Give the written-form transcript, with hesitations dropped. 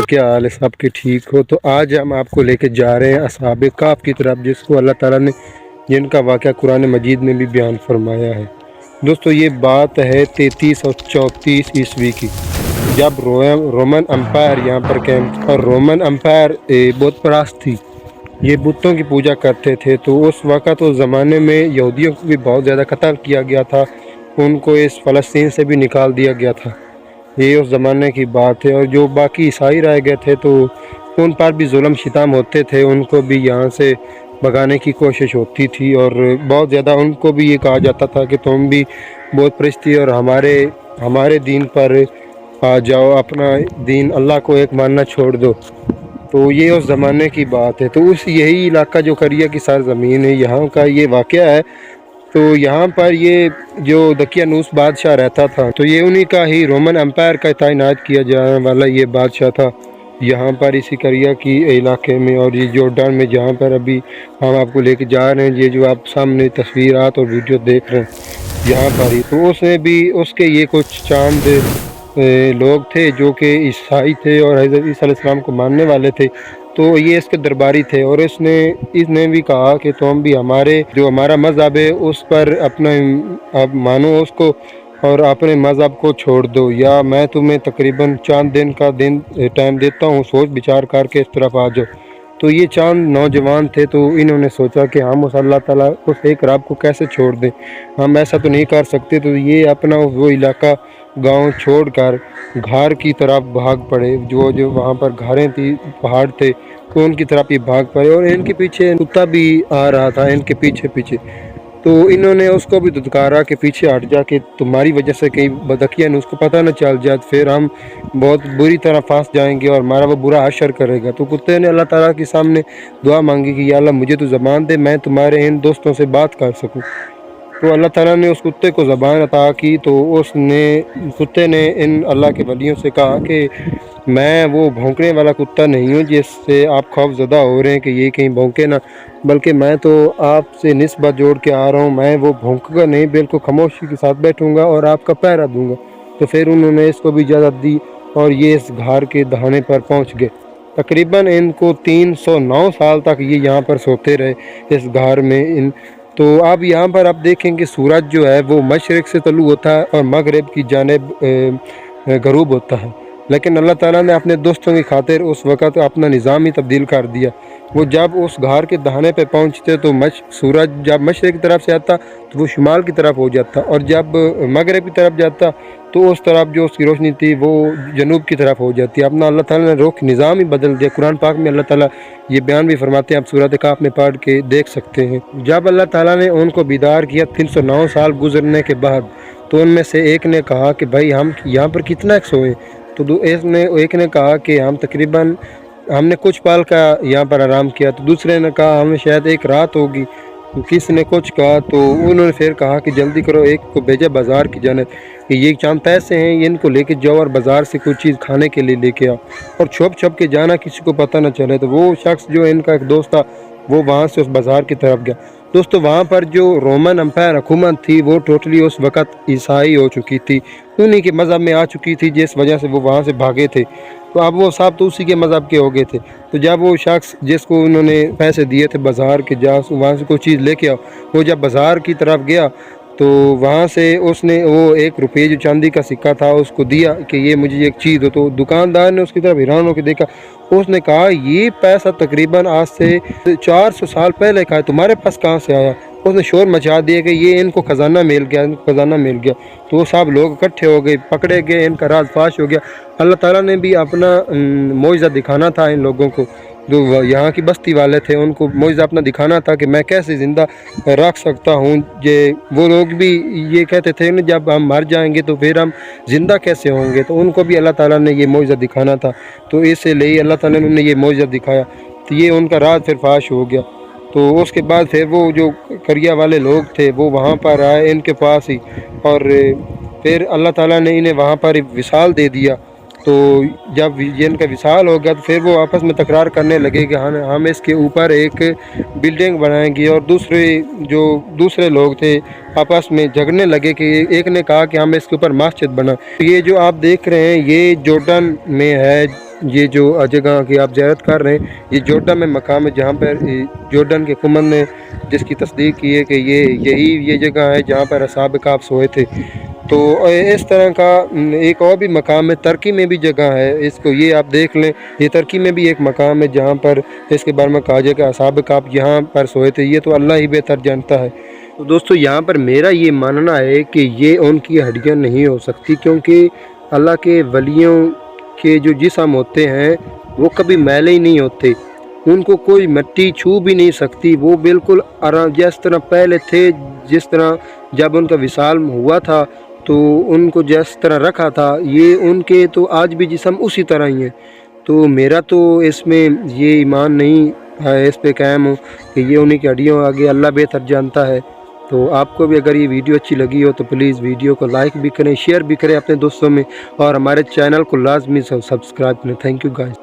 क्या हाल है सब के ठीक हो। तो आज हम आपको लेके जा रहे हैं असहाब काफ की तरफ, जिसको अल्लाह ताला ने जिनका वाक़या कुरान मजीद में भी बयान फरमाया है। दोस्तों ये बात है 3334 ईस्वी की, जब रोमन अम्पायर यहाँ पर कैंप, और रोमन अम्पायर बुत परस्त थी, ये बुतों की पूजा करते थे। तो उस वक़्त उस ज़माने में यहूदियों को भी बहुत ज़्यादा कत्ल किया गया था, उनको इस फ़लस्तीन से भी निकाल दिया गया था। ये उस ज़माने की बात है। और जो बाकी ईसाई रह गए थे तो उन पर भी जुल्म शिताम होते थे, उनको भी यहाँ से भगाने की कोशिश होती थी। और बहुत ज़्यादा उनको भी ये कहा जाता था कि तुम भी बहुत परस्ती और हमारे दीन पर आ जाओ, अपना दीन अल्लाह को एक मानना छोड़ दो। तो ये उस ज़माने की बात है। तो उस यही इलाका जो करिया की सरज़मीन है, यहाँ का ये वाक़या है। तो यहाँ पर ये जो दकियानूस बादशाह रहता था, तो ये उन्हीं का ही रोमन एम्पायर का तैनात किया जाने वाला ये बादशाह था यहाँ पर इसी करिया की इलाके में। और ये जॉर्डन में जहाँ पर अभी हम आपको लेके जा रहे हैं, ये जो आप सामने तस्वीरात और वीडियो देख रहे हैं यहाँ पर ही, तो उसमें भी उसके ये कुछ चांद लोग थे जो कि ईसाई थे और हज़रत ईसा अलैहिस्सलाम को मानने वाले थे। तो ये इसके दरबारी थे और इसने भी कहा कि तुम भी हमारा मज़हब है उस पर अपना अब मानो उसको और अपने मज़हब को छोड़ दो, या मैं तुम्हें तकरीबन 4 दिन का टाइम देता हूँ, सोच विचार करके इस तरफ आ जाओ। तो ये चांद नौजवान थे, तो इन्होंने सोचा कि हम उस अल्लाह ताला उस एक रब को कैसे छोड़ दें, हम ऐसा तो नहीं कर सकते। तो ये अपना वो इलाका गांव छोड़कर घार की तरफ भाग पड़े, जो वहाँ पर घारें थी, पहाड़ थे, तो उनकी तरफ ये भाग पड़े। और इनके पीछे कुत्ता भी आ रहा था, इनके पीछे पीछे। तो इन्होंने उसको भी धुतकारा कि पीछे हट जा, कि तुम्हारी वजह से कहीं बदकिया ने उसको पता न चल जाए, फिर हम बहुत बुरी तरह फंस जाएंगे और हमारा वो बुरा असर करेगा। तो कुत्ते ने अल्लाह ताला के सामने दुआ मांगी कि या अल्लाह मुझे तो ज़बान दे, मैं तुम्हारे इन दोस्तों से बात कर सकूं। तो अल्लाह ताला ने उस कुत्ते को ज़बान अता की। तो कुत्ते ने इन अल्लाह के वलियों से कहा कि मैं वो भौंकने वाला कुत्ता नहीं हूँ जिससे आप खौफज़दा हो रहे हैं कि ये कहीं भौंके ना, बल्कि मैं तो आपसे निस्बत जोड़ के आ रहा हूँ, मैं वो भौंकूंगा नहीं, बिल्कुल खामोशी के साथ बैठूँगा और आपका पहरा दूँगा। तो फिर उन्होंने इसको भी इजाज़त दी और ये इस घार के दहाने पर पहुँच गए। तकरीबन इनको 309 साल तक ये यहाँ पर सोते रहे इस घार में। तो अब यहाँ पर आप देखें कि सूरज जो है वो मशरक़ से तलू होता है और मगरिब की जानिब गरूब होता है, लेकिन अल्लाह ताला ने अपने दोस्तों की खातिर उस वक़्त अपना निज़ाम ही तब्दील कर दिया। वो जब उस घार के दहाने पे पहुँचते तो सूरज जब मशरक़ की तरफ से आता तो वो शुमाल की तरफ हो जाता, और जब मगरिब की तरफ जाता तो उस तरफ जो उसकी रोशनी थी वो जनूब की तरफ हो जाती। अपना अल्लाह ताला ने रुख निज़ाम ही बदल दिया। कुरान पाक में अल्लाह ताला ये बयान भी फरमाते हैं, आप सूरत काफ में पढ़ के देख सकते हैं। जब अल्लाह ताला ने उनको बीदार किया 309 साल गुजरने के बाद, तो उनमें से एक ने कहा कि भाई हम यहाँ पर कितना सोए। तो एक ने कहा कि हम तकरीबन हमने कुछ पाल का यहाँ पर आराम किया। तो दूसरे ने कहा हमें शायद एक रात होगी। किसी ने कुछ कहा। तो उन्होंने फिर कहा कि जल्दी करो, एक को भेजा बाज़ार की जानिब कि ये चंद पैसे हैं, ये इनको लेके जाओ और बाज़ार से कुछ चीज़ खाने के लिए लेके आओ, और छुप के जाना, किसी को पता न चले। तो वो शख्स जो इनका एक दोस्त था वो वहाँ से उस बाज़ार की तरफ गया। दोस्तों वहाँ पर जो रोमन अम्पायर हुकूमत थी वो टोटली उस वक़्त ईसाई हो चुकी थी, उन्हीं के मज़हब में आ चुकी थी, जिस वजह से वो वहाँ से भागे थे। तो अब वो सब तो उसी के मज़हब के हो गए थे। तो जब वो शख्स जिसको उन्होंने पैसे दिए थे बाज़ार के, जा वहाँ से कोई चीज़ लेके आओ, वो जब बाज़ार की तरफ गया तो वहाँ से उसने वो 1 रुपये जो चांदी का सिक्का था उसको दिया कि ये मुझे एक चीज़ हो। तो दुकानदार ने उसकी तरफ हैरान होकर देखा। उसने कहा ये पैसा तकरीबन आज से 400 साल पहले का है, तुम्हारे पास कहाँ से आया। उसने शोर मचा दिया कि ये इनको ख़जाना मिल गया, इनको ख़जाना मिल गया। तो वो सब लोग इकट्ठे हो गए, पकड़े गए, इनका राज फाश हो गया। अल्लाह ताला ने भी अपना मोइज़ा दिखाना था इन लोगों को, जो यहाँ की बस्ती वाले थे, उनको मोइज़ा अपना दिखाना था कि मैं कैसे ज़िंदा रख सकता हूँ। ये वो लोग भी ये कहते थे ना जब हम मर जाएंगे तो फिर हम ज़िंदा कैसे होंगे, तो उनको भी अल्लाह ताला ने ये मोइज़ा दिखाना था। तो इसलिए अल्लाह ताला ने उन्हें ये मोइज़ा दिखाया, तो ये उनका राज फिर फाश हो गया। तो उसके बाद फिर वो जो करिया वाले लोग थे वो वहाँ पर आए इनके पास ही, और फिर अल्लाह ताला ने इन्हें वहाँ पर विसाल दे दिया। तो जब ये इनका विसाल हो गया तो फिर वो आपस में तकरार करने लगे कि हम इसके ऊपर एक बिल्डिंग बनाएंगे, और दूसरे लोग थे आपस में झगड़ने लगे कि एक ने कहा कि हम इसके ऊपर मस्जिद बना। ये जो आप देख रहे हैं ये जॉर्डन में है, یہ جو جگہ کی آپ زیارت کر رہے ہیں یہ جوردن میں مقام ہے جہاں پر جوردن کے حکومت نے جس کی تصدیق کی ہے کہ یہ جگہ ہے جہاں پر اصحاب کہف سوئے تھے۔ تو اس طرح کا ایک اور بھی مقام ہے، ترکی میں بھی جگہ ہے، اس کو یہ آپ دیکھ لیں، یہ ترکی میں بھی ایک مقام ہے جہاں پر اس کے بارے میں کہا جائے کہ اصحاب کہف یہاں پر سوئے تھے، یہ تو اللہ ہی بہتر جانتا ہے۔ تو دوستو یہاں پر میرا یہ ماننا ہے کہ یہ ان کی ہڈیاں نہیں ہو سکتی، کیونکہ اللہ کے ولیوں کے جو جسم ہوتے ہیں وہ کبھی میلے ہی نہیں ہوتے، ان کو کوئی مٹی چھو بھی نہیں سکتی، وہ بالکل جس طرح پہلے تھے، جس طرح جب ان کا وصال ہوا تھا تو ان کو جس طرح رکھا تھا، یہ ان کے تو آج بھی جسم اسی طرح ہی ہیں۔ تو میرا تو اس میں یہ ایمان نہیں ہے، اس پہ قائم ہوں کہ یہ انہیں کی ہڈیوں آگے اللہ بہتر جانتا ہے۔ تو آپ کو بھی اگر یہ ویڈیو اچھی لگی ہو تو پلیز ویڈیو کو لائک بھی کریں، شیئر بھی کریں اپنے دوستوں میں، اور ہمارے چینل کو لازمی سبسکرائب کریں۔ Thank you guys.